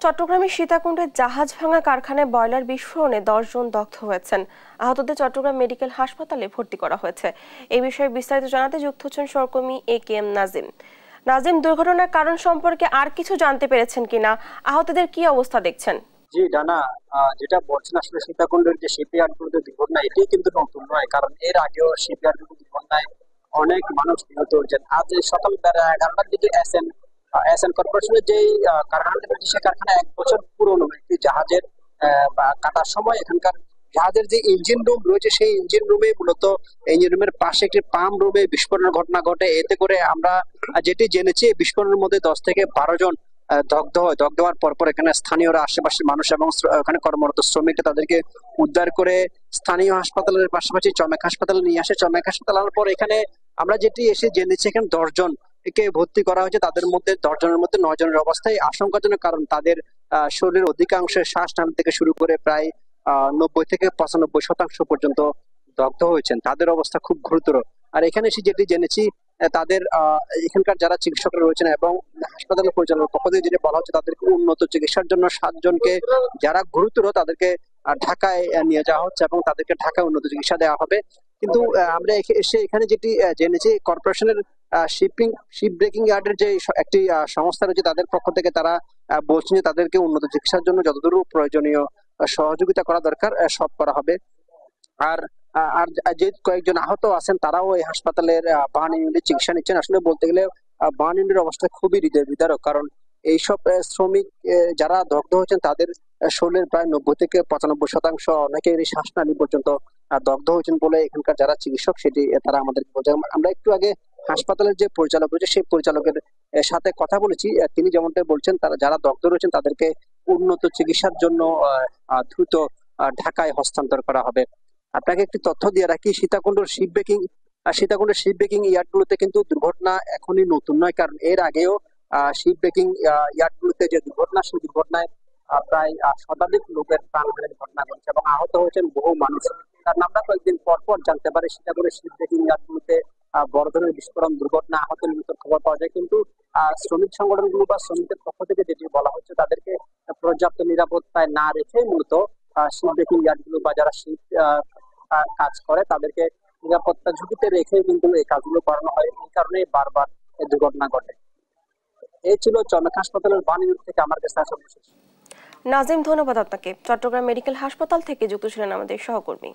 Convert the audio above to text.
চট্টগ্রামের সীতাকুণ্ডে জাহাজ ভাঙা কারখানায় বয়লার বিস্ফোরণে 10 জন দগ্ধ হয়েছেন। আহতদের চট্টগ্রাম মেডিকেল হাসপাতালে ভর্তি করা হয়েছে। এই বিষয়ে বিস্তারিত জানাতে যুক্ত হচ্ছেন সহকর্মী AKM নাজিম। নাজিম, দুর্ঘটনার কারণ সম্পর্কে আর কিছু জানতে পেরেছেন কিনা? আহতদের কি অবস্থা দেখছেন? জি ডানা, যেটা বলছেন আসলে সীতাকুণ্ডের যে শিপইয়ার্ড গুলোতে দুর্ঘটনা এটি কিন্তু নতুন নয়, কারণ এর আগেও শিপইয়ার্ড দুর্ঘটনায় অনেক মানুষ নিহত হয়েছেন। আজ সকাল 11টার দিকে এসএন কর্পোরেশনের যে কারখানাটি রয়েছে সে কারখানা 1 বছর পুরনো একটি জাহাজের কাটার সময় এখানকার জাহাজের যে ইঞ্জিন রুম রয়েছে সেই ইঞ্জিন রুমে মূলত ইঞ্জিন রুমের পাশে একটি পাম্প রুমে বিস্ফোরণের ঘটনা ঘটে। এতে করে আমরা যেটি জেনেছি বিস্ফোরণের মধ্যে 10 থেকে 12 জন দগ্ধ হয়। দগ্ধ হওয়ার পরপর এখানে স্থানীয়রা, আশেপাশের মানুষ এবং ওখানে কর্মরত শ্রমিকরা তাদেরকে উদ্ধার করে স্থানীয় হাসপাতালের পাশাপাশি চমেক হাসপাতালে নিয়ে আসে। চমেক হাসপাতাল আনার পর এখানে আমরা যেটি এসে জেনেছি এখানে 10 জন কে ভর্তি করা হয়েছে। তাদের মধ্যে 10 জনের মধ্যে 9 জনের অবস্থায় আশঙ্কাজনক, কারণ তাদের শরীরের অধিকাংশে শ্বাস টান থেকে শুরু করে প্রায় 90 থেকে 95% পর্যন্ত দগ্ধ হয়েছেন। তাদের অবস্থা খুব গুরুতর। আর এখানে এসে যেটি জেনেছি তাদের এখানকার যারা চিকিৎসকরা রয়েছেন এবং হাসপাতালের পরিচালনার পক্ষ থেকে যেটা বলা হচ্ছে তাদেরকে উন্নত চিকিৎসার জন্য 7 জনকে, যারা গুরুতর তাদেরকে ঢাকায় নিয়ে যাওয়া হচ্ছে এবং তাদেরকে ঢাকায় উন্নত চিকিৎসা দেওয়া হবে। কিন্তু আমরা এসে এখানে যেটি জেনেছি কর্পোরেশনের শিপ ব্রেকিং ইয়ার্ডের যে একটি সংস্থা রয়েছে তাদের পক্ষ থেকে তারা বলছেন যে তাদেরকে উন্নত চিকিৎসার জন্য যতদূর প্রয়োজনীয় সহযোগিতা করা দরকার সব করা হবে। আর আর যে কয়েকজন আহত আছেন তারাও এই হাসপাতালের বার্ন ইউনিটে চিকিৎসা নিচ্ছেন। আসলে বলতে গেলে বার্ন ইউনিটের অবস্থা খুবই হৃদয় বিদারক, কারণ এইসব শ্রমিক যারা দগ্ধ হয়েছেন তাদের শরীরের প্রায় 90 থেকে 95% অনেকেরই শ্বাসনালী পর্যন্ত দগ্ধ হয়েছেন বলে এখানকার যারা চিকিৎসক সেটি তারা আমাদেরকে বোঝায়। আমরা একটু আগে হাসপাতালের যে পরিচালক রয়েছে সেই পরিচালকের সাথে কথা বলেছি। তিনি যেমনটা বলছেন তারা যারা দগ্ধ রয়েছেন তাদেরকে উন্নত চিকিৎসার জন্য দ্রুত ঢাকায় হস্তান্তর করা হবে। আপনাকে একটি তথ্য দিয়ে রাখি, সীতাকুণ্ডের শিপ ব্রেকিং ইয়ার্ড গুলোতে কিন্তু দুর্ঘটনা এখনই নতুন নয়, কারণ এর আগেও শিপ ব্রেকিং ইয়ার্ড গুলোতে যে দুর্ঘটনা সেই দুর্ঘটনায় প্রায় শতাধিক লোকের প্রাণহানির ঘটনা ঘটছে এবং আহত হয়েছেন বহু মানুষ। কারণ আমরা কয়েকদিন পর জানতে পারি সীতাকুণ্ডের শিপ ব্রেকিং ইয়ার্ড গুলোতে বড় ধরনের বিস্ফোরণ দুর্ঘটনা, আহত নিহতের খবর পাওয়া যায়, কিন্তু শ্রমিক সংগঠনগুলো বা শ্রমিকদের পক্ষ থেকে যেটি বলা হচ্ছে তাদেরকে পর্যাপ্ত নিরাপত্তায় না রেখে মূলত শিপ ব্রেকিং ইয়ার্ড গুলো বা যারা শিপ কাজ করে তাদেরকে নিরাপত্তা ঝুঁকিতে রেখে কিন্তু এই কাজগুলো করানো হয়। এই কারণে বারবার এই দুর্ঘটনা ঘটে। এই ছিল চমেক হাসপাতালের বার্ন ইউনিট থেকে আমার কাছে আসা বিশেষ। নাজিম, ধন্যবাদ আপনাকে। চট্টগ্রাম মেডিকেল হাসপাতাল থেকে যুক্ত ছিলেন আমাদের সহকর্মী।